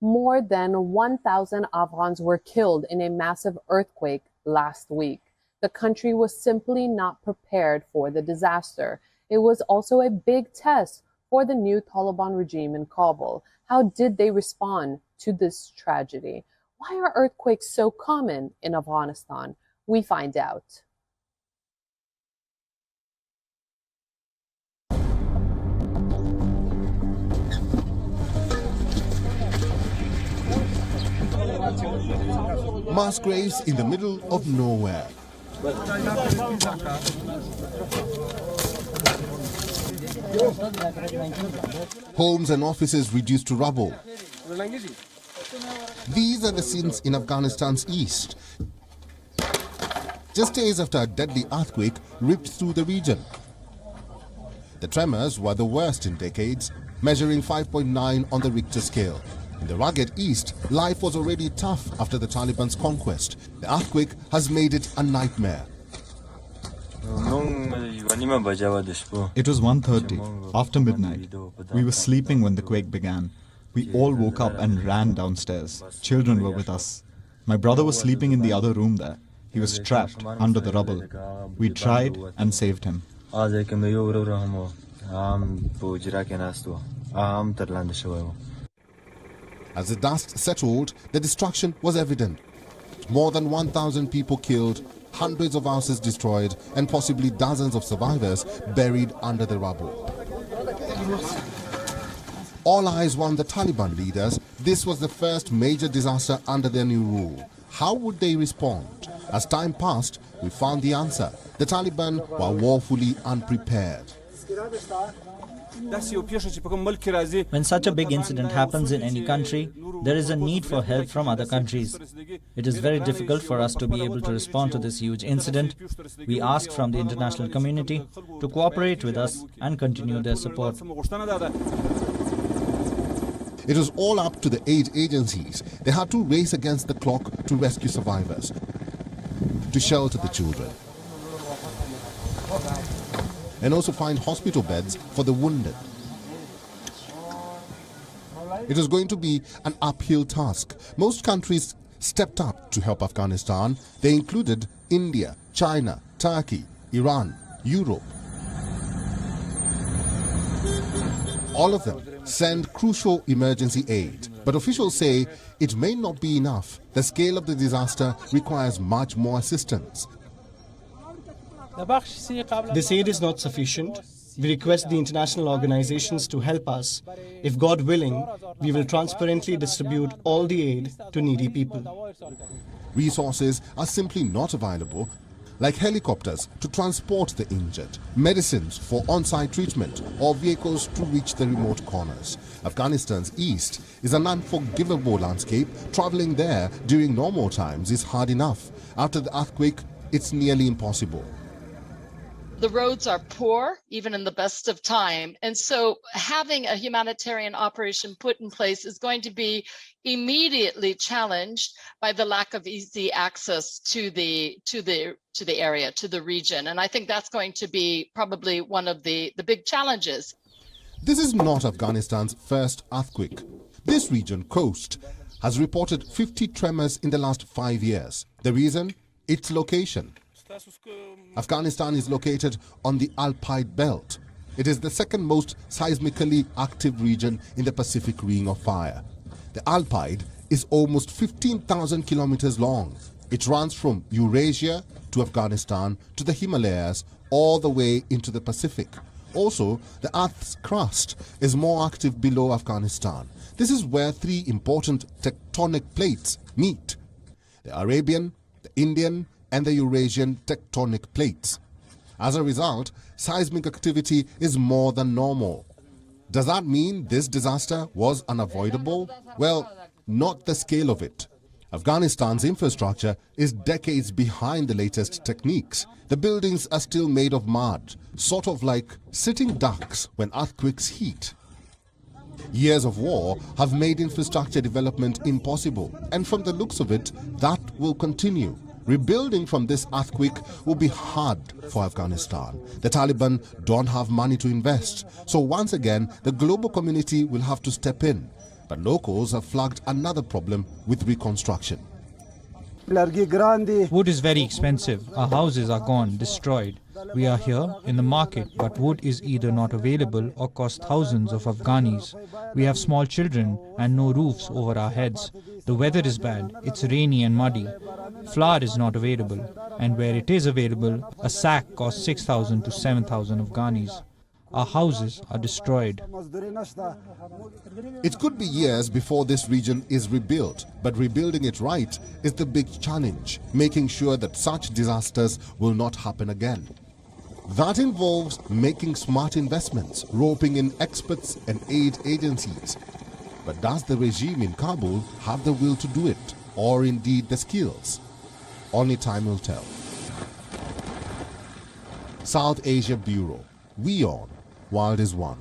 More than 1,000 Afghans were killed in a massive earthquake last week. The country was simply not prepared for the disaster. It was also a big test for the new Taliban regime in Kabul. How did they respond to this tragedy? Why are earthquakes so common in Afghanistan? We find out. Mass graves in the middle of nowhere. Homes and offices reduced to rubble. These are the scenes in Afghanistan's east, just days after a deadly earthquake ripped through the region. The tremors were the worst in decades, measuring 5.9 on the Richter scale. In the rugged east, life was already tough after the Taliban's conquest. The earthquake has made it a nightmare. It was 1:30, after midnight. We were sleeping when the quake began. We all woke up and ran downstairs. Children were with us. My brother was sleeping in the other room there. He was trapped under the rubble. We tried and saved him. As the dust settled, the destruction was evident. More than 1,000 people killed, hundreds of houses destroyed, and possibly dozens of survivors buried under the rubble. All eyes were on the Taliban leaders. This was the first major disaster under their new rule. How would they respond? As time passed, we found the answer. The Taliban were woefully unprepared. When such a big incident happens in any country, there is a need for help from other countries. It is very difficult for us to be able to respond to this huge incident. We ask from the international community to cooperate with us and continue their support. It was all up to the aid agencies. They had to race against the clock to rescue survivors, to shelter the children, and also find hospital beds for the wounded. It was going to be an uphill task. Most countries stepped up to help Afghanistan. They included India, China, Turkey, Iran, Europe. All of them send crucial emergency aid. But officials say it may not be enough. The scale of the disaster requires much more assistance. This aid is not sufficient. We request the international organizations to help us. If God willing, we will transparently distribute all the aid to needy people. Resources are simply not available, like helicopters to transport the injured, medicines for on-site treatment, or vehicles to reach the remote corners. Afghanistan's east is an unforgivable landscape. Traveling there during normal times is hard enough. After the earthquake, it's nearly impossible. The roads are poor, even in the best of time. And so having a humanitarian operation put in place is going to be immediately challenged by the lack of easy access to the area, to the region. And I think that's going to be probably one of the big challenges. This is not Afghanistan's first earthquake. This region, coast, has reported 50 tremors in the last 5 years. The reason? Its location. Afghanistan is located on the Alpine belt. It is the second most seismically active region in the Pacific Ring of Fire. The Alpine is almost 15,000 kilometers long. It runs from Eurasia to Afghanistan to the Himalayas, all the way into the Pacific. Also, the Earth's crust is more active below Afghanistan. This is where three important tectonic plates meet: the Arabian, the Indian, and the Eurasian tectonic plates. As a result, seismic activity is more than normal. Does that mean this disaster was unavoidable? Well, not the scale of it. Afghanistan's infrastructure is decades behind the latest techniques. The buildings are still made of mud, sort of like sitting ducks when earthquakes hit. Years of war have made infrastructure development impossible, and from the looks of it, that will continue. Rebuilding from this earthquake will be hard for Afghanistan. The Taliban don't have money to invest, so once again, the global community will have to step in. But locals have flagged another problem with reconstruction. Wood is very expensive. Our houses are gone, destroyed. We are here in the market, but wood is either not available or costs thousands of Afghanis. We have small children and no roofs over our heads. The weather is bad. It's rainy and muddy. Flour is not available, and where it is available, a sack costs 6,000 to 7,000 Afghanis. Our houses are destroyed. It could be years before this region is rebuilt, but rebuilding it right is the big challenge, making sure that such disasters will not happen again. That involves making smart investments, roping in experts and aid agencies. But does the regime in Kabul have the will to do it, or indeed the skills? Only time will tell. South Asia Bureau, WION, World is One.